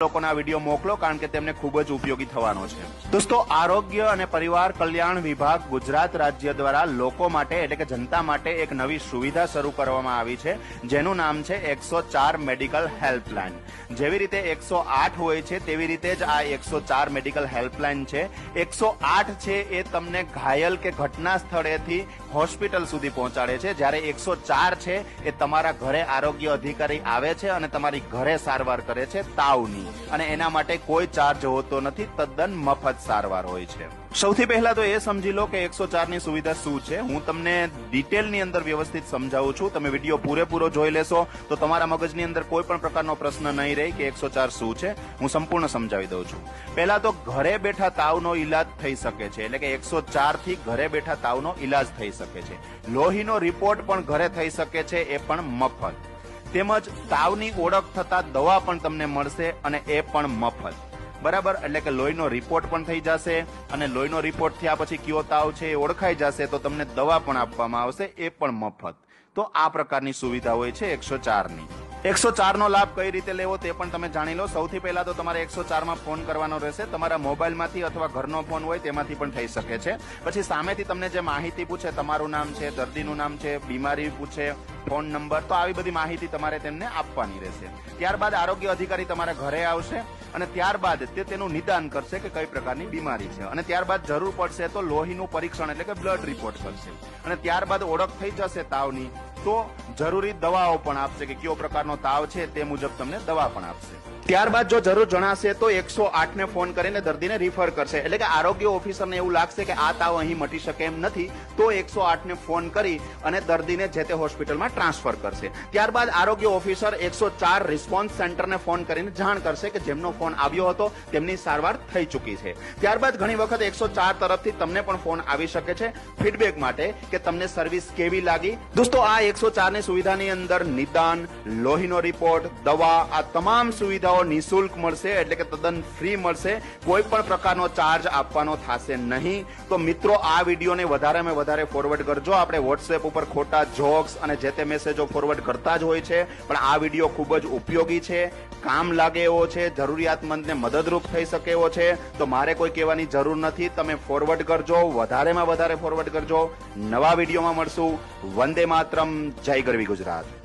લોકોને આ વિડીયો મોકલો કારણ કે તેમને ખૂબ જ ઉપયોગી થવાનો છે। દોસ્તો, આરોગ્ય અને પરિવાર કલ્યાણ વિભાગ ગુજરાત રાજ્ય દ્વારા લોકો માટે એટલે કે જનતા માટે એક નવી સુવિધા શરૂ કરવામાં આવી છે, જેનું નામ છે 104 મેડિકલ હેલ્પલાઇન। જેવી રીતે 108 હોય છે તેવી રીતે જ આ 104 મેડિકલ હેલ્પલાઇન છે। 108 છે એ તમને ઘાયલ કે ઘટના સ્થળેથી હોસ્પિટલ સુધી પહોંચાડે છે, જ્યારે 104 છે એ તમારા ઘરે આરોગ્ય અધિકારી આવે છે અને તમારી ઘરે સારવાર કરે છે તાવની, અને એના માટે કોઈ ચાર્જ હોતો નથી, તદ્દન મફત સારવાર હોય છે। સૌથી પહેલા તો એ સમજી લો કે 104 ની સુવિધા શું છે। હું તમને ડિટેલની અંદર વ્યવસ્થિત સમજાવું છું। તમે વિડીયો પૂરેપૂરો જોઈ લેશો તો તમારા મગજની અંદર કોઈ પણ પ્રકારનો પ્રશ્ન નહીં રહે કે 104 શું છે। હું સંપૂર્ણ સમજાવી દઉં છું। પહેલા તો ઘરે બેઠા તાવનો ઈલાજ થઈ શકે છે, એટલે કે 104 થી ઘરે બેઠા તાવનો ઈલાજ થઈ શકે છે। લોહીનો રિપોર્ટ પણ ઘરે થઈ શકે છે, એ પણ મફત। તેમજ તાવની ઓળખ થતા દવા પણ તમને મળશે અને એ પણ મફત, બરાબર। એટલે કે લોહીનો રિપોર્ટ પણ થઈ જશે અને લોહીનો રિપોર્ટ થયા પછી કયો તાવ છે એ ઓળખાઈ જશે તો તમને દવા પણ આપવામાં આવશે, એ પણ મફત। તો આ પ્રકારની સુવિધા હોય છે 104 ની। 104 નો લાભ કઈ રીતે લેવો તે પણ તમે જાણી લો। સૌથી પહેલા તો તમારે 104 માં ફોન કરવાનો રહેશે। તમારા મોબાઈલમાંથી અથવા ઘરનો ફોન હોય તેમાંથી પણ થઈ શકે છે। પછી સામેથી તમને જે માહિતી પૂછે, તમારું નામ છે, દર્દીનું નામ છે, બીમારી પૂછે, ફોન નંબર, તો આવી બધી માહિતી તમારે તેમને આપવાની રહેશે। ત્યારબાદ આરોગ્ય અધિકારી તમારા ઘરે આવશે અને ત્યારબાદ તે તેનું નિદાન કરશે કે કઈ પ્રકારની બીમારી છે, અને ત્યારબાદ જરૂર પડશે તો લોહીનું પરીક્ષણ એટલે કે બ્લડ રિપોર્ટ કરશે, અને ત્યારબાદ ઓળખ થઈ જશે તાવની તો જરૂરી દવાઓ પણ આપશે કે કયો પ્રકારનો તાવ છે તે મુજબ તમને દવા પણ આપશે। ત્યારબાદ જો જરૂર જણાશે તો 108 ને ફોન કરીને દર્દીને રિફર કરશે, એટલે કે આરોગ્ય ઓફિસરને એવું લાગશે કે આ તાવ અહીં મટી શકે એમ નથી તો 108 ને ફોન કરી અને દર્દીને જે તે હોસ્પિટલમાં ટ્રાન્સફર કરશે। ત્યારબાદ આરોગ્ય ઓફિસર 104 રિસ્પોન્સ સેન્ટરને ફોન કરીને જાણ કરશે કે જેમનો ફોન આવ્યો હતો તેમની સારવાર થઈ ચૂકી છે। ત્યારબાદ ઘણી વખત 104 તરફથી તમને પણ ફોન આવી શકે છે ફીડબેક માટે કે તમને સર્વિસ કેવી લાગી। દોસ્તો, આ 104 ની સુવિધાની અંદર નિદાન, લોહીનો રિપોર્ટ, દવા, આ તમામ સુવિધાઓ નિઃશુલ્ક મળશે, એટલે કે તદ્દન ફ્રી મળશે। કોઈ પણ પ્રકારનો ચાર્જ આપવાનો થશે નહીં। તો મિત્રો, આ વિડીયોને વધારેમાં વધારે ફોરવર્ડ કરજો। આપણે વોટ્સએપ ઉપર ખોટા જોક્સ અને જે તે મેસેજો ફોરવર્ડ કરતા જ હોય છે, પણ આ વિડીયો ખૂબ જ ઉપયોગી છે, કામ લાગે એવો છે, જરૂરિયાતમંદને મદદરૂપ થઈ શકે એવો છે। તો મારે કોઈ કહેવાની જરૂર નથી, તમે ફોરવર્ડ કરજો, વધારેમાં વધારે ફોરવર્ડ કરજો। નવા વિડીયોમાં મળશું। વંદે માતરમ, જય ગરવી ગુજરાત।